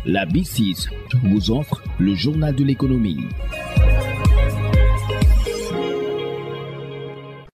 La B6 vous offre le journal de l'économie.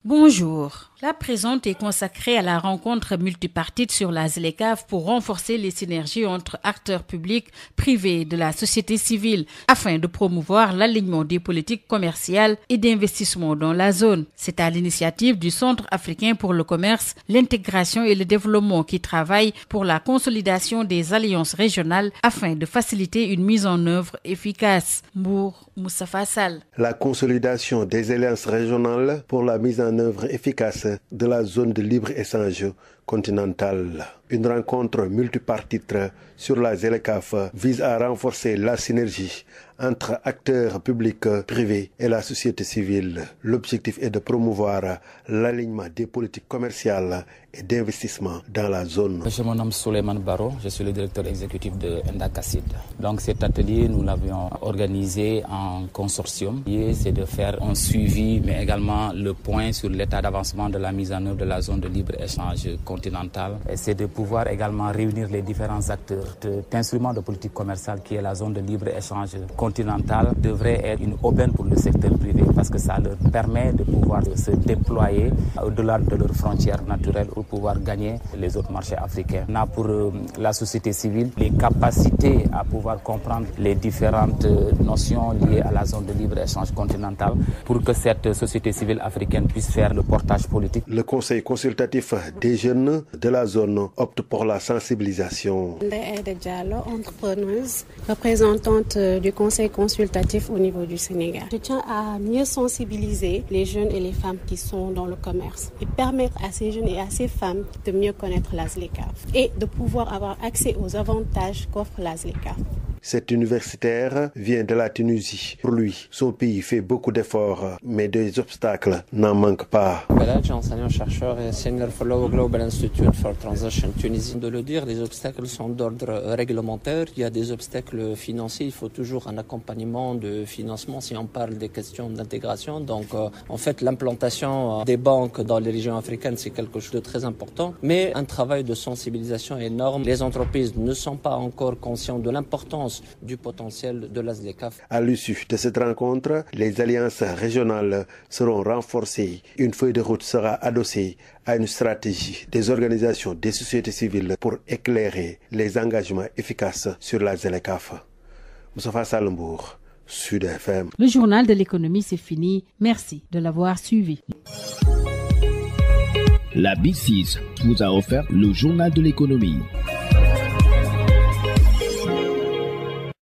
Bonjour. La présente est consacrée à la rencontre multipartite sur la ZLECAf pour renforcer les synergies entre acteurs publics, privés et de la société civile afin de promouvoir l'alignement des politiques commerciales et d'investissement dans la zone. C'est à l'initiative du Centre africain pour le commerce, l'intégration et le développement qui travaille pour la consolidation des alliances régionales afin de faciliter une mise en œuvre efficace. Mbour Moustapha Sall. La consolidation des alliances régionales pour la mise en œuvre efficace de la zone de libre-échange continentale. Une rencontre multipartite sur la ZLECAf vise à renforcer la synergie entre acteurs publics, privés et la société civile. L'objectif est de promouvoir l'alignement des politiques commerciales et d'investissement dans la zone. Je me nomme Souleymane Baro, je suis le directeur exécutif de Endacacid. Donc cet atelier, nous l'avions organisé en consortium. L'idée, c'est de faire un suivi, mais également le point sur l'état d'avancement de la mise en œuvre de la zone de libre-échange continentale. Et c'est de pouvoir également réunir les différents acteurs. Cet instrument de politique commerciale qui est la zone de libre-échange continentale devrait être une aubaine pour le secteur privé parce que ça leur permet de pouvoir se déployer au-delà de leurs frontières naturelles pour pouvoir gagner les autres marchés africains. On a pour la société civile les capacités à pouvoir comprendre les différentes notions liées à la zone de libre-échange continentale pour que cette société civile africaine puisse faire le portage politique. Le conseil consultatif des jeunes de la zone opte pour la sensibilisation. Ndeye Diallo, entrepreneuse, représentante du conseil consultatif au niveau du Sénégal. Je tiens à mieux sensibiliser les jeunes et les femmes qui sont dans le commerce et permettre à ces jeunes et à ces femmes de mieux connaître la ZLECAf et de pouvoir avoir accès aux avantages qu'offre la ZLECAf. Cet universitaire vient de la Tunisie. Pour lui, son pays fait beaucoup d'efforts, mais des obstacles n'en manquent pas. Je suis enseignant-chercheur et senior fellow au Global Institute for Transition Tunisie. De le dire, les obstacles sont d'ordre réglementaire. Il y a des obstacles financiers. Il faut toujours un accompagnement de financement si on parle des questions d'intégration. Donc, en fait, l'implantation des banques dans les régions africaines, c'est quelque chose de très important. Mais un travail de sensibilisation énorme. Les entreprises ne sont pas encore conscientes de l'importance du potentiel de la ZLECAf. À l'issue de cette rencontre, les alliances régionales seront renforcées. Une feuille de route sera adossée à une stratégie des organisations des sociétés civiles pour éclairer les engagements efficaces sur la ZLECAf. Moustapha Sall, Mbour, Sud FM. Le journal de l'économie, c'est fini. Merci de l'avoir suivi. La B6 vous a offert le journal de l'économie.